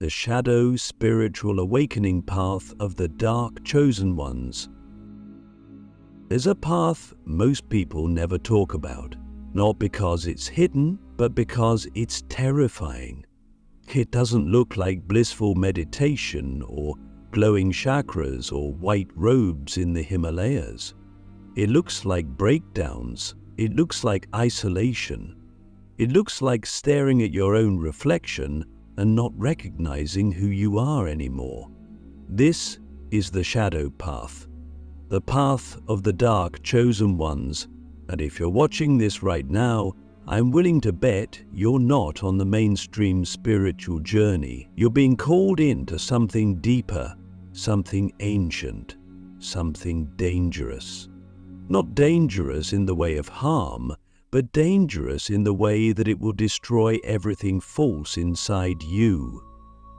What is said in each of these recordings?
the shadow spiritual awakening path of the dark chosen ones. There's a path most people never talk about, not because it's hidden, but because it's terrifying. It doesn't look like blissful meditation or glowing chakras or white robes in the Himalayas. It looks like breakdowns. It looks like isolation. It looks like staring at your own reflection and not recognizing who you are anymore. This is the shadow path, the path of the dark chosen ones. And if you're watching this right now, I'm willing to bet you're not on the mainstream spiritual journey. You're being called into something deeper, something ancient, something dangerous. Not dangerous in the way of harm, but dangerous in the way that it will destroy everything false inside you.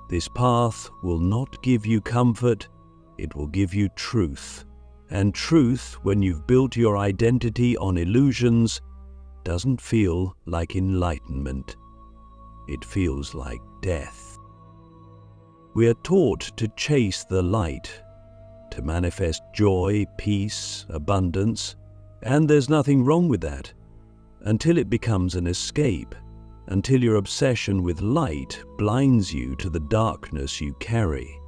This path will not give you comfort, it will give you truth. And truth, when you've built your identity on illusions, doesn't feel like enlightenment. It feels like death. We are taught to chase the light, to manifest joy, peace, abundance, and there's nothing wrong with that, until it becomes an escape, until your obsession with light blinds you to the darkness you carry.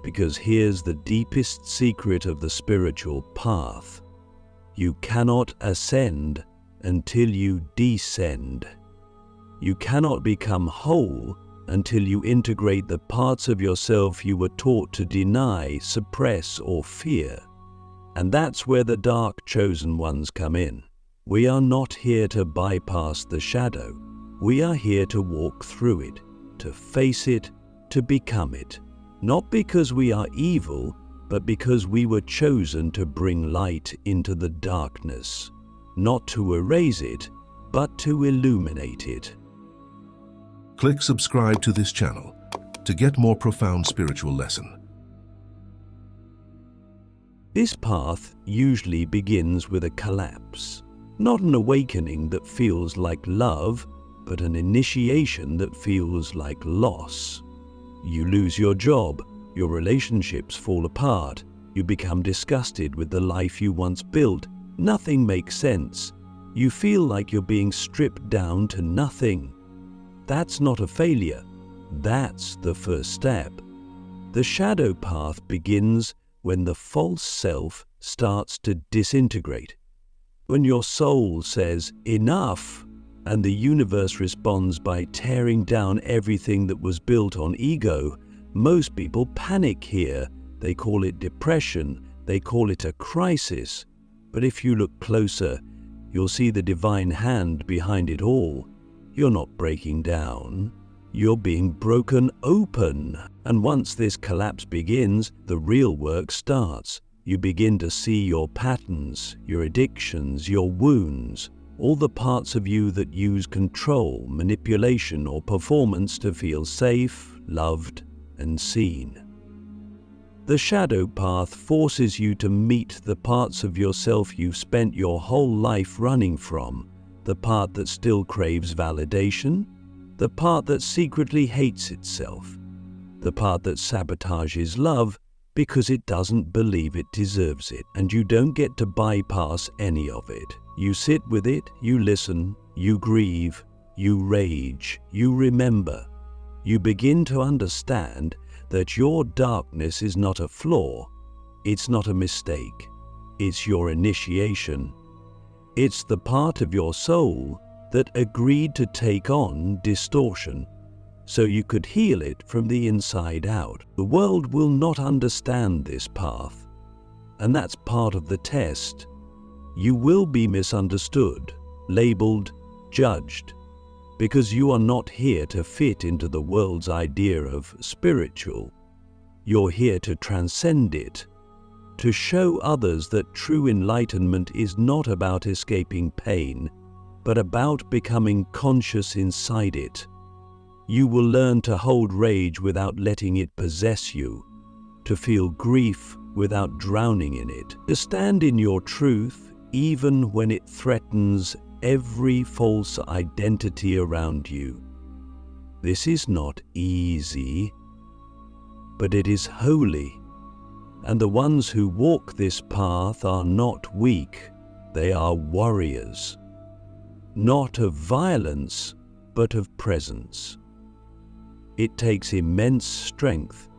Because here's the deepest secret of the spiritual path. You cannot ascend until you descend. You cannot become whole until you integrate the parts of yourself you were taught to deny, suppress, or fear. And that's where the dark chosen ones come in. We are not here to bypass the shadow. We are here to walk through it, to face it, to become it. Not because we are evil, but because we were chosen to bring light into the darkness. Not to erase it, but to illuminate it. Click subscribe to this channel to get more profound spiritual lesson. This path usually begins with a collapse. Not an awakening that feels like love, but an initiation that feels like loss. You lose your job, your relationships fall apart, you become disgusted with the life you once built. Nothing makes sense. You feel like you're being stripped down to nothing. That's not a failure. That's the first step. The shadow path begins when the false self starts to disintegrate. When your soul says, "Enough," and the universe responds by tearing down everything that was built on ego, most people panic here. They call it depression. They call it a crisis. But if you look closer, you'll see the divine hand behind it all. You're not breaking down. You're being broken open. And once this collapse begins, the real work starts. You begin to see your patterns, your addictions, your wounds, all the parts of you that use control, manipulation, or performance to feel safe, loved, and seen. The shadow path forces you to meet the parts of yourself you've spent your whole life running from, the part that still craves validation, the part that secretly hates itself, the part that sabotages love because it doesn't believe it deserves it, and you don't get to bypass any of it. You sit with it, you listen, you grieve, you rage, you remember. You begin to understand that your darkness is not a flaw, it's not a mistake, it's your initiation. It's the part of your soul that agreed to take on distortion, so you could heal it from the inside out. The world will not understand this path, and that's part of the test. You will be misunderstood, labeled, judged, because you are not here to fit into the world's idea of spiritual. You're here to transcend it, to show others that true enlightenment is not about escaping pain, but about becoming conscious inside it. You will learn to hold rage without letting it possess you, to feel grief without drowning in it, to stand in your truth even when it threatens every false identity around you. This is not easy, but it is holy. And the ones who walk this path are not weak, they are warriors. Not of violence, but of presence. It takes immense strength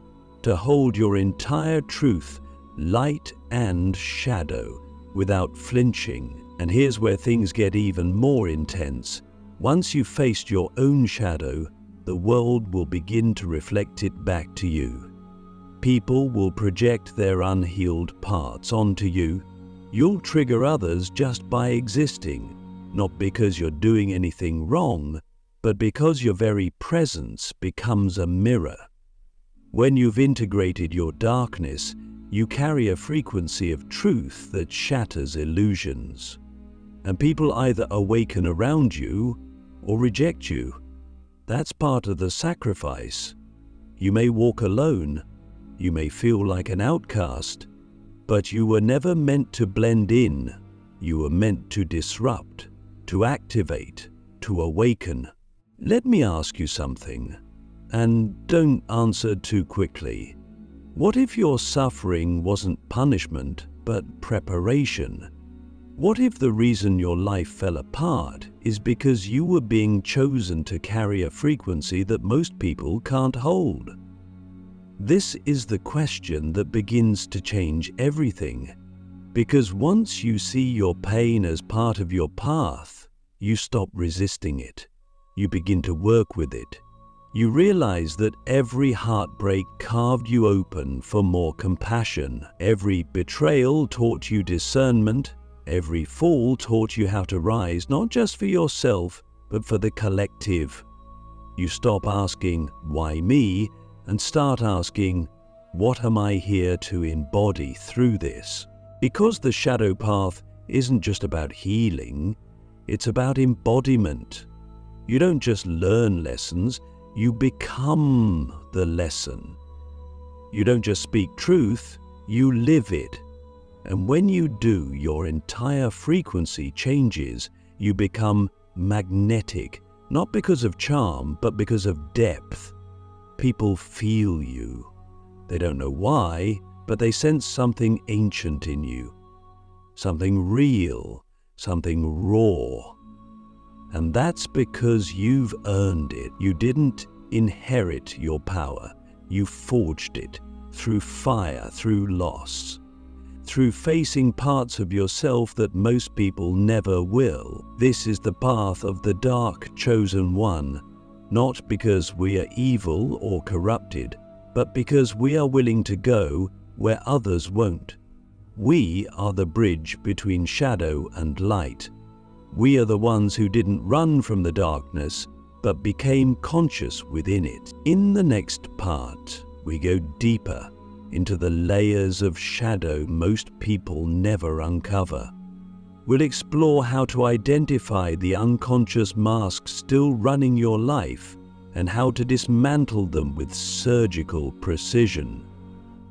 to hold your entire truth, light and shadow, without flinching. And here's where things get even more intense. Once you've faced your own shadow, the world will begin to reflect it back to you. People will project their unhealed parts onto you. You'll trigger others just by existing, not because you're doing anything wrong, but because your very presence becomes a mirror. When you've integrated your darkness, you carry a frequency of truth that shatters illusions. And people either awaken around you or reject you. That's part of the sacrifice. You may walk alone, you may feel like an outcast, but you were never meant to blend in. You were meant to disrupt, to activate, to awaken. Let me ask you something, and don't answer too quickly. What if your suffering wasn't punishment, but preparation? What if the reason your life fell apart is because you were being chosen to carry a frequency that most people can't hold? This is the question that begins to change everything, because once you see your pain as part of your path, you stop resisting it. You begin to work with it. You realize that every heartbreak carved you open for more compassion. Every betrayal taught you discernment. Every fall taught you how to rise, not just for yourself, but for the collective. You stop asking, "Why me?" and start asking, "What am I here to embody through this?" Because the shadow path isn't just about healing, it's about embodiment. You don't just learn lessons, you become the lesson. You don't just speak truth, you live it. And when you do, your entire frequency changes. You become magnetic, not because of charm, but because of depth. People feel you. They don't know why, but they sense something ancient in you. Something real, something raw. And that's because you've earned it. You didn't inherit your power. You forged it through fire, through loss, through facing parts of yourself that most people never will. This is the path of the dark chosen one, not because we are evil or corrupted, but because we are willing to go where others won't. We are the bridge between shadow and light. We are the ones who didn't run from the darkness, but became conscious within it. In the next part, we go deeper into the layers of shadow most people never uncover. We'll explore how to identify the unconscious masks still running your life and how to dismantle them with surgical precision.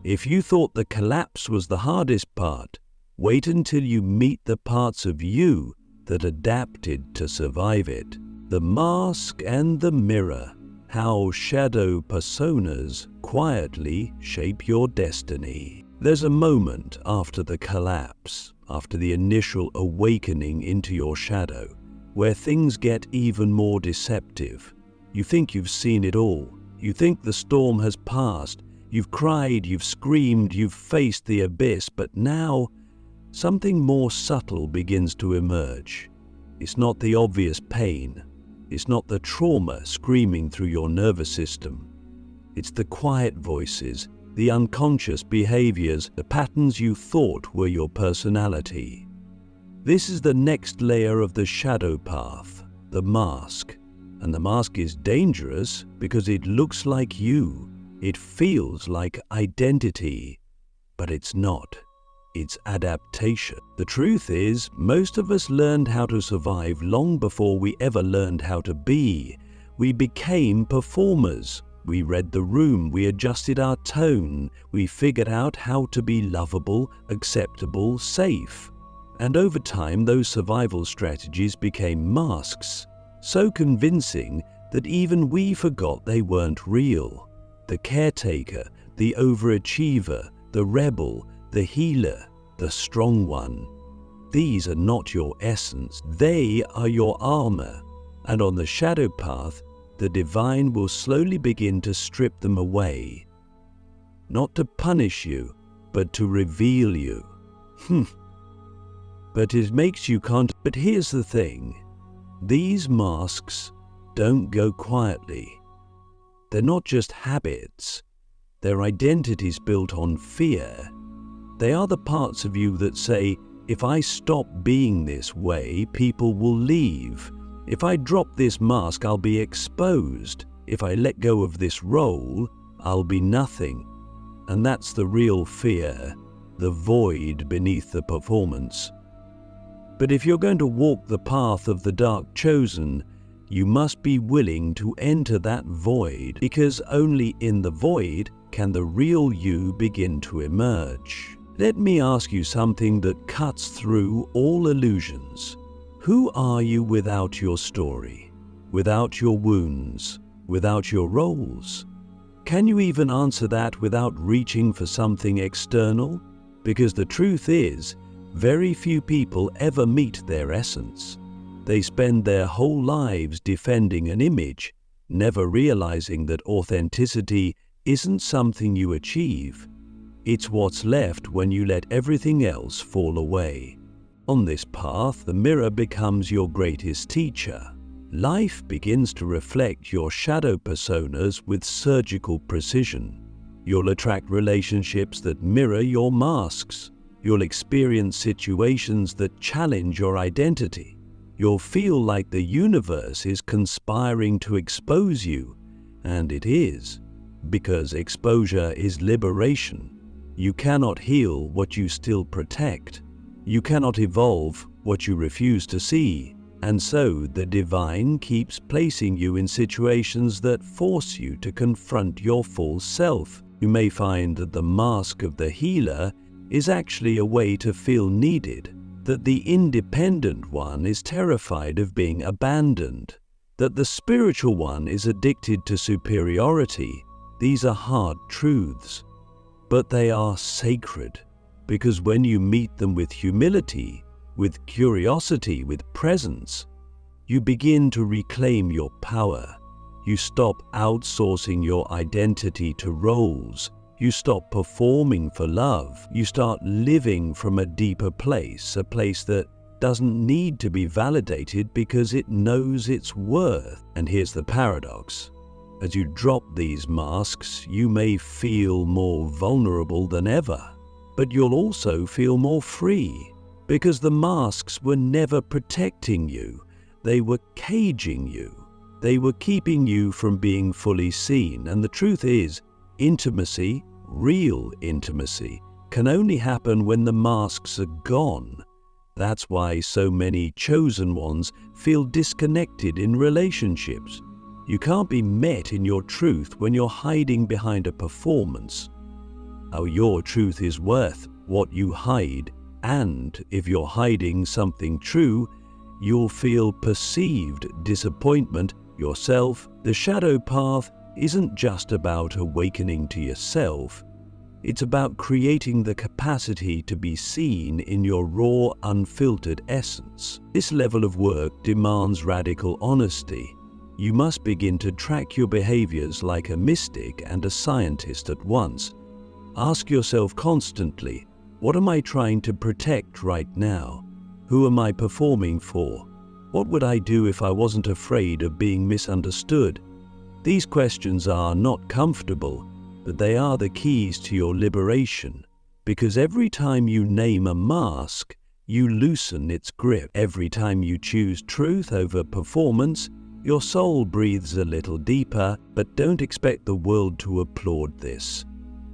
If you thought the collapse was the hardest part, wait until you meet the parts of you that adapted to survive it. The mask and the mirror, how shadow personas quietly shape your destiny. There's a moment after the collapse, after the initial awakening into your shadow, where things get even more deceptive. You think you've seen it all. You think the storm has passed. You've cried, you've screamed, you've faced the abyss, but now something more subtle begins to emerge. It's not the obvious pain. It's not the trauma screaming through your nervous system. It's the quiet voices, the unconscious behaviors, the patterns you thought were your personality. This is the next layer of the shadow path, the mask. And the mask is dangerous because it looks like you. It feels like identity, but it's not. It's adaptation. The truth is, most of us learned how to survive long before we ever learned how to be. We became performers. We read the room, we adjusted our tone, we figured out how to be lovable, acceptable, safe. And over time, those survival strategies became masks, so convincing that even we forgot they weren't real. The caretaker, the overachiever, the rebel, the healer, the strong one. These are not your essence, they are your armor. And on the shadow path, the divine will slowly begin to strip them away. Not to punish you, but to reveal you. But it makes you can't. But here's the thing. These masks don't go quietly. They're not just habits. They're identities built on fear. They are the parts of you that say, if I stop being this way, people will leave. If I drop this mask, I'll be exposed. If I let go of this role, I'll be nothing. And that's the real fear, the void beneath the performance. But if you're going to walk the path of the dark chosen, you must be willing to enter that void, because only in the void can the real you begin to emerge. Let me ask you something that cuts through all illusions. Who are you without your story, without your wounds, without your roles? Can you even answer that without reaching for something external? Because the truth is, very few people ever meet their essence. They spend their whole lives defending an image, never realizing that authenticity isn't something you achieve. It's what's left when you let everything else fall away. On this path, the mirror becomes your greatest teacher. Life begins to reflect your shadow personas with surgical precision. You'll attract relationships that mirror your masks. You'll experience situations that challenge your identity. You'll feel like the universe is conspiring to expose you, and it is, because exposure is liberation. You cannot heal what you still protect. You cannot evolve what you refuse to see. And so the divine keeps placing you in situations that force you to confront your false self. You may find that the mask of the healer is actually a way to feel needed, that the independent one is terrified of being abandoned, that the spiritual one is addicted to superiority. These are hard truths, but they are sacred, because when you meet them with humility, with curiosity, with presence, you begin to reclaim your power. You stop outsourcing your identity to roles. You stop performing for love. You start living from a deeper place, a place that doesn't need to be validated because it knows its worth. And here's the paradox. As you drop these masks, you may feel more vulnerable than ever, but you'll also feel more free, because the masks were never protecting you. They were caging you. They were keeping you from being fully seen. And the truth is, intimacy, real intimacy, can only happen when the masks are gone. That's why so many chosen ones feel disconnected in relationships. You can't be met in your truth when you're hiding behind a performance. How your truth is worth what you hide, and if you're hiding something true, you'll feel perceived disappointment yourself. The shadow path isn't just about awakening to yourself. It's about creating the capacity to be seen in your raw, unfiltered essence. This level of work demands radical honesty. You must begin to track your behaviors like a mystic and a scientist at once. Ask yourself constantly, what am I trying to protect right now? Who am I performing for? What would I do if I wasn't afraid of being misunderstood? These questions are not comfortable, but they are the keys to your liberation, because every time you name a mask, you loosen its grip. Every time you choose truth over performance, your soul breathes a little deeper, but don't expect the world to applaud this.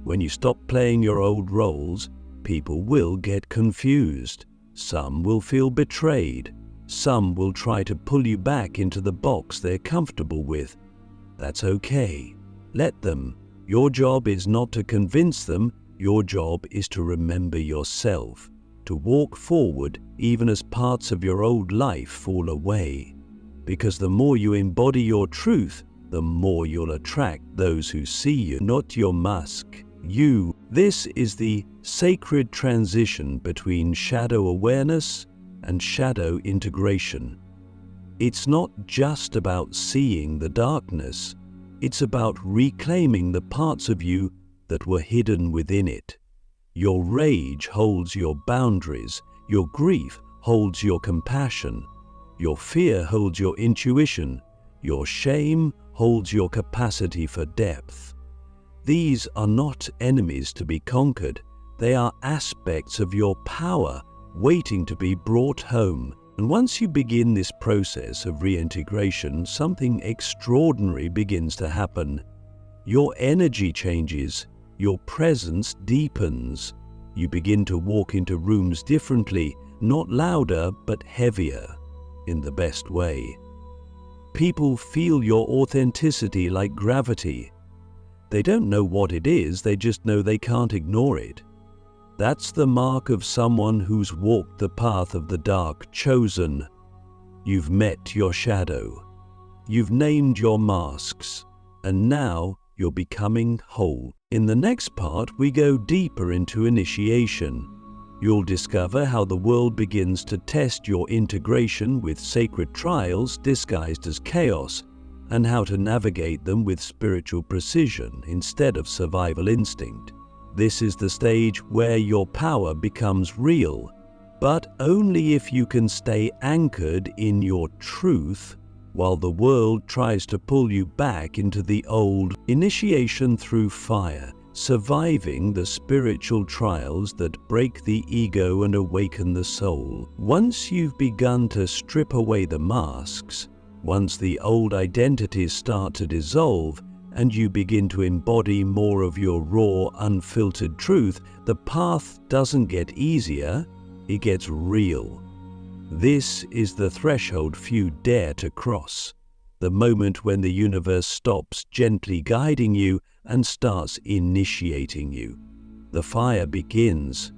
When you stop playing your old roles, people will get confused. Some will feel betrayed. Some will try to pull you back into the box they're comfortable with. That's okay. Let them. Your job is not to convince them. Your job is to remember yourself, to walk forward even as parts of your old life fall away. because the more you embody your truth, the more you'll attract those who see you, not your mask. You. This is the sacred transition between shadow awareness and shadow integration. It's not just about seeing the darkness, it's about reclaiming the parts of you that were hidden within it. Your rage holds your boundaries, your grief holds your compassion, your fear holds your intuition, your shame holds your capacity for depth. These are not enemies to be conquered, they are aspects of your power waiting to be brought home. And once you begin this process of reintegration, something extraordinary begins to happen. Your energy changes, your presence deepens. You begin to walk into rooms differently, not louder but heavier, in the best way. People feel your authenticity like gravity. They don't know what it is, they just know they can't ignore it. That's the mark of someone who's walked the path of the dark, chosen. You've met your shadow. You've named your masks. And now you're becoming whole. In the next part, we go deeper into initiation. You'll discover how the world begins to test your integration with sacred trials disguised as chaos, and how to navigate them with spiritual precision instead of survival instinct. This is the stage where your power becomes real, but only if you can stay anchored in your truth while the world tries to pull you back into the old. Initiation through fire, surviving the spiritual trials that break the ego and awaken the soul. Once you've begun to strip away the masks, once the old identities start to dissolve, and you begin to embody more of your raw, unfiltered truth, the path doesn't get easier, it gets real. This is the threshold few dare to cross, the moment when the universe stops gently guiding you and starts initiating you. The fire begins.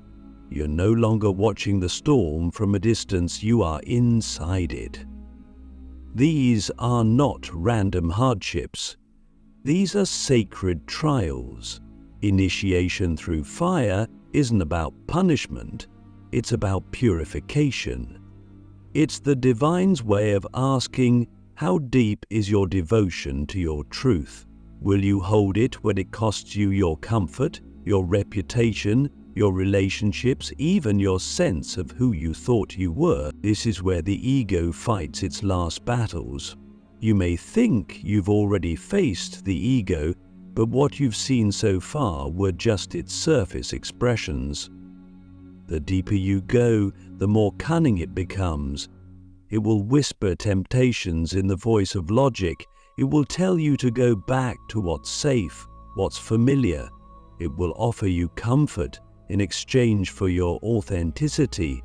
You're no longer watching the storm from a distance, you are inside it. These are not random hardships. These are sacred trials. Initiation through fire isn't about punishment, it's about purification. It's the divine's way of asking, how deep is your devotion to your truth? Will you hold it when it costs you your comfort, your reputation, your relationships, even your sense of who you thought you were? This is where the ego fights its last battles. You may think you've already faced the ego, but what you've seen so far were just its surface expressions. The deeper you go, the more cunning it becomes. It will whisper temptations in the voice of logic. It will tell you to go back to what's safe, what's familiar. It will offer you comfort in exchange for your authenticity.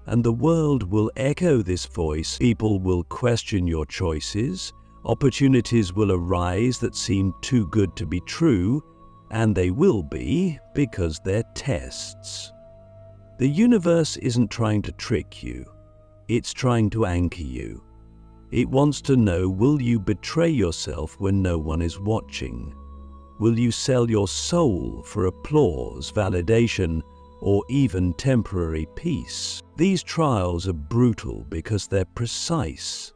And the world will echo this voice. People will question your choices. Opportunities will arise that seem too good to be true, and they will be because they're tests. The universe isn't trying to trick you. It's trying to anchor you. It wants to know, will you betray yourself when no one is watching? Will you sell your soul for applause, validation, or even temporary peace? These trials are brutal because they're precise.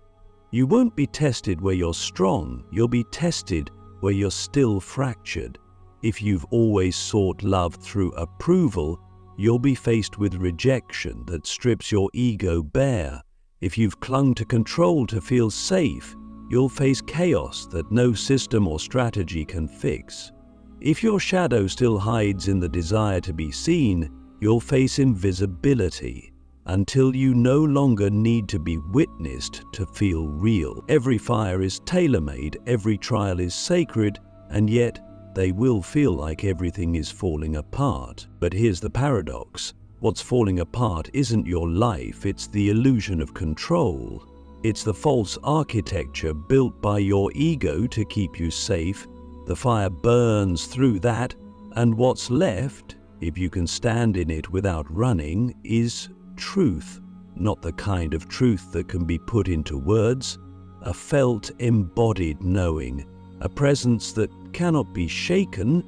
You won't be tested where you're strong, you'll be tested where you're still fractured. If you've always sought love through approval, you'll be faced with rejection that strips your ego bare. If you've clung to control to feel safe, you'll face chaos that no system or strategy can fix. If your shadow still hides in the desire to be seen, you'll face invisibility until you no longer need to be witnessed to feel real. Every fire is tailor-made, every trial is sacred, and yet they will feel like everything is falling apart. But here's the paradox. What's falling apart isn't your life, it's the illusion of control. It's the false architecture built by your ego to keep you safe. The fire burns through that, and what's left, if you can stand in it without running, is truth. Not the kind of truth that can be put into words, a felt embodied knowing, a presence that cannot be shaken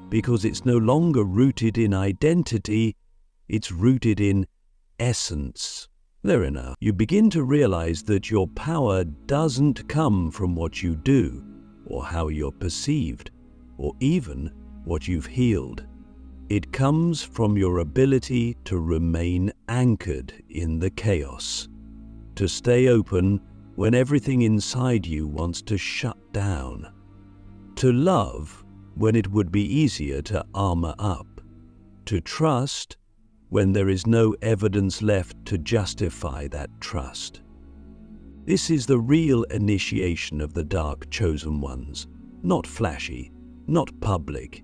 because it's no longer rooted in identity, it's rooted in essence. There enough. You begin to realize that your power doesn't come from what you do, or how you're perceived, or even what you've healed. It comes from your ability to remain anchored in the chaos, to stay open when everything inside you wants to shut down, to love when it would be easier to armor up, to trust when there is no evidence left to justify that trust. This is the real initiation of the dark chosen ones, not flashy, not public.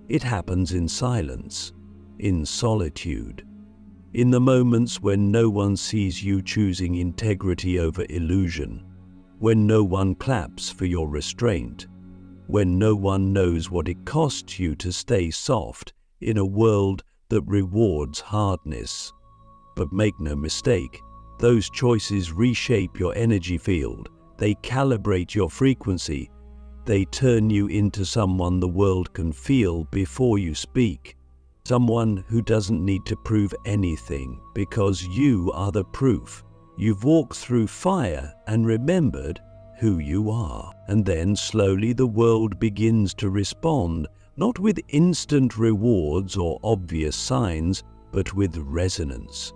It happens in silence, in solitude, in the moments when no one sees you choosing integrity over illusion, when no one claps for your restraint, when no one knows what it costs you to stay soft in a world that rewards hardness. But make no mistake, those choices reshape your energy field, they calibrate your frequency, they turn you into someone the world can feel before you speak, someone who doesn't need to prove anything because you are the proof. You've walked through fire and remembered who you are. And then slowly the world begins to respond, not with instant rewards or obvious signs, but with resonance.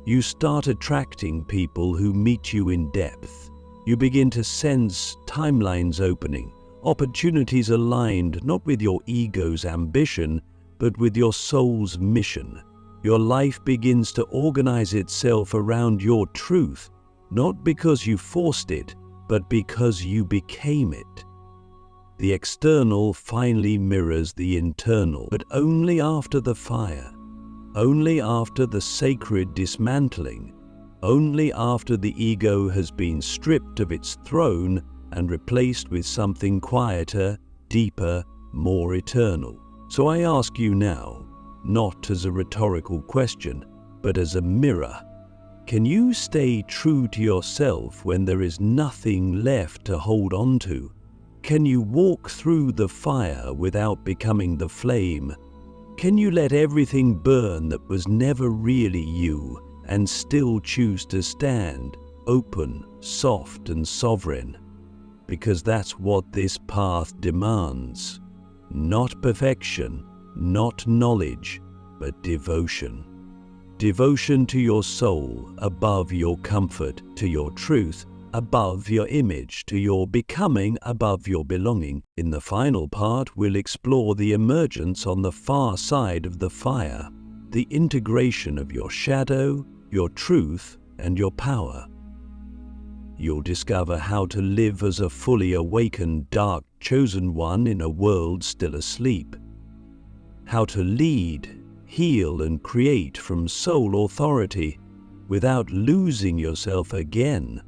You start attracting people who meet you in depth. You begin to sense timelines opening, opportunities aligned not with your ego's ambition, but with your soul's mission. Your life begins to organize itself around your truth, not because you forced it, but because you became it. The external finally mirrors the internal, but only after the fire, only after the sacred dismantling, only after the ego has been stripped of its throne and replaced with something quieter, deeper, more eternal. So I ask you now, not as a rhetorical question, but as a mirror. Can you stay true to yourself when there is nothing left to hold on to? Can you walk through the fire without becoming the flame? Can you let everything burn that was never really you and still choose to stand open, soft and sovereign? Because that's what this path demands. Not perfection, not knowledge, but devotion. Devotion to your soul above your comfort, to your truth above your image, to your becoming above your belonging. In the final part, we'll explore the emergence on the far side of the fire, the integration of your shadow, your truth, and your power. You'll discover how to live as a fully awakened, dark, chosen one in a world still asleep. How to lead, heal, and create from soul authority without losing yourself again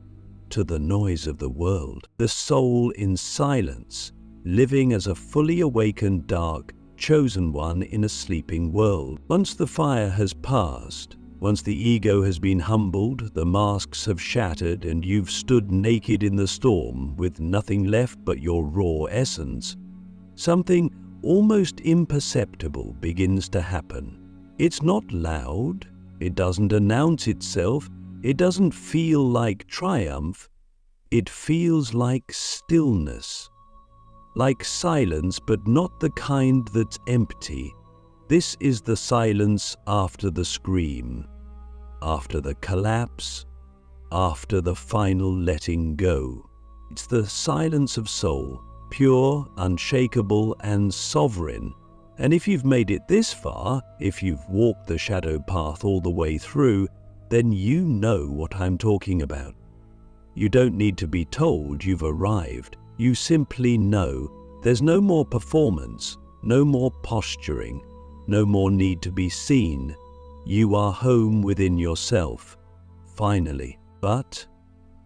to the noise of the world. The soul in silence, living as a fully awakened, dark, chosen one in a sleeping world. Once the fire has passed, once the ego has been humbled, the masks have shattered, and you've stood naked in the storm with nothing left but your raw essence, something almost imperceptible begins to happen. It's not loud, it doesn't announce itself, it doesn't feel like triumph, it feels like stillness. Like silence, but not the kind that's empty. This is the silence after the scream, after the collapse, after the final letting go. It's the silence of soul, pure, unshakable, and sovereign. And if you've made it this far, if you've walked the shadow path all the way through, then you know what I'm talking about. You don't need to be told you've arrived. You simply know. There's no more performance, no more posturing, no more need to be seen. You are home within yourself, finally. But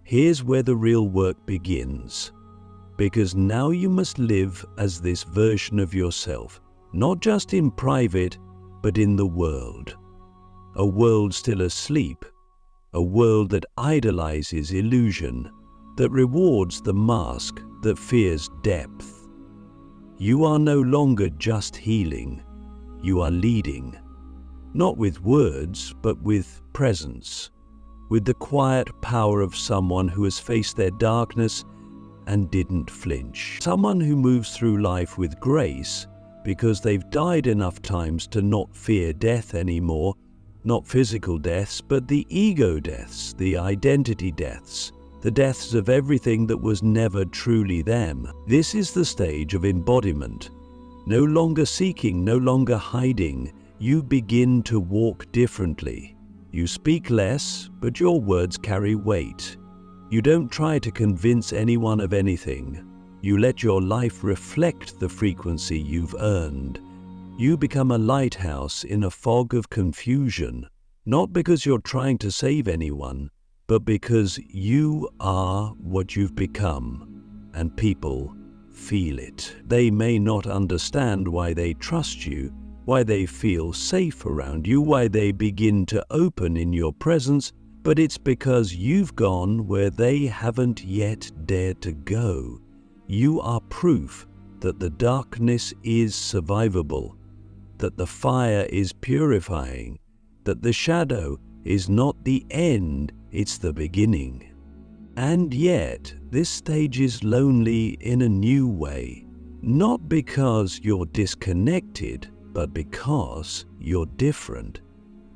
here's where the real work begins. Because now you must live as this version of yourself, not just in private, but in the world. A world still asleep, a world that idolizes illusion, that rewards the mask that fears depth. You are no longer just healing, you are leading, not with words, but with presence, with the quiet power of someone who has faced their darkness and didn't flinch. Someone who moves through life with grace because they've died enough times to not fear death anymore, not physical deaths, but the ego deaths, the identity deaths, the deaths of everything that was never truly them. This is the stage of embodiment. No longer seeking, no longer hiding, you begin to walk differently. You speak less, but your words carry weight. You don't try to convince anyone of anything. You let your life reflect the frequency you've earned. You become a lighthouse in a fog of confusion, not because you're trying to save anyone, but because you are what you've become, and people feel it. They may not understand why they trust you, why they feel safe around you, why they begin to open in your presence, but it's because you've gone where they haven't yet dared to go. You are proof that the darkness is survivable, that the fire is purifying, that the shadow is not the end, it's the beginning. And yet, this stage is lonely in a new way, not because you're disconnected, but because you're different.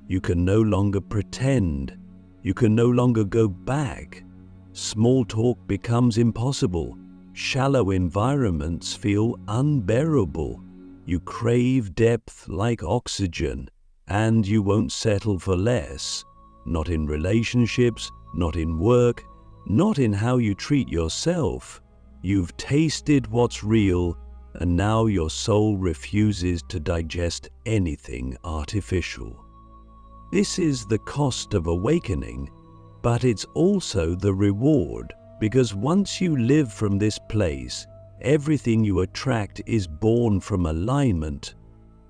You can no longer pretend. You can no longer go back. Small talk becomes impossible. Shallow environments feel unbearable. You crave depth like oxygen, and you won't settle for less. Not in relationships, not in work, not in how you treat yourself. You've tasted what's real, and now your soul refuses to digest anything artificial. This is the cost of awakening, but it's also the reward, because once you live from this place, everything you attract is born from alignment,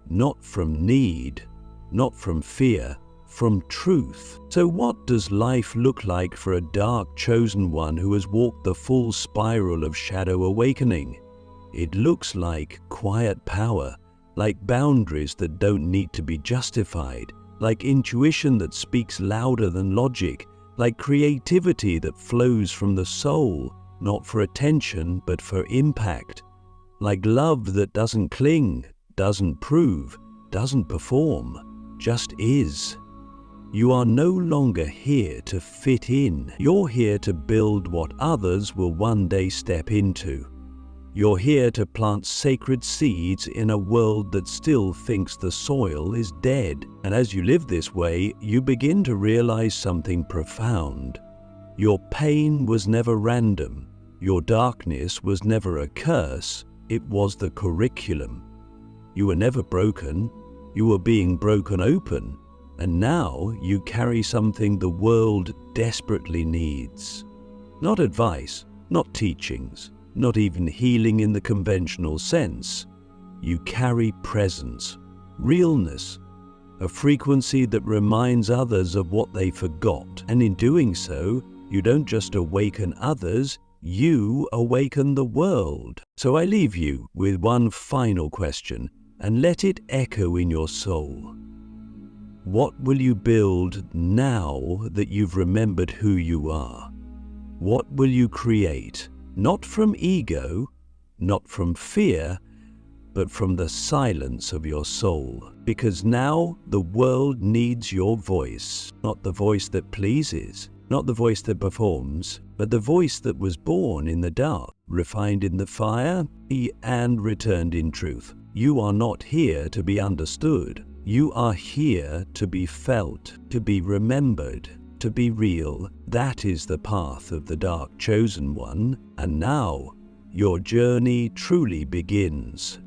not from need, not from fear, from truth. So what does life look like for a dark chosen one who has walked the full spiral of shadow awakening? It looks like quiet power, like boundaries that don't need to be justified, like intuition that speaks louder than logic, like creativity that flows from the soul, not for attention but for impact, like love that doesn't cling, doesn't prove, doesn't perform, just is. You are no longer here to fit in. You're here to build what others will one day step into. You're here to plant sacred seeds in a world that still thinks the soil is dead. And as you live this way, you begin to realize something profound. Your pain was never random. Your darkness was never a curse. It was the curriculum. You were never broken. You were being broken open. And now you carry something the world desperately needs. Not advice, not teachings, not even healing in the conventional sense. You carry presence, realness, a frequency that reminds others of what they forgot. And in doing so, you don't just awaken others, you awaken the world. So I leave you with one final question, and let it echo in your soul. What will you build now that you've remembered who you are? What will you create? Not from ego, not from fear, but from the silence of your soul. Because now the world needs your voice, not the voice that pleases, not the voice that performs, but the voice that was born in the dark, refined in the fire, and returned in truth. You are not here to be understood. You are here to be felt, to be remembered, to be real. That is the path of the dark chosen one. And now your journey truly begins.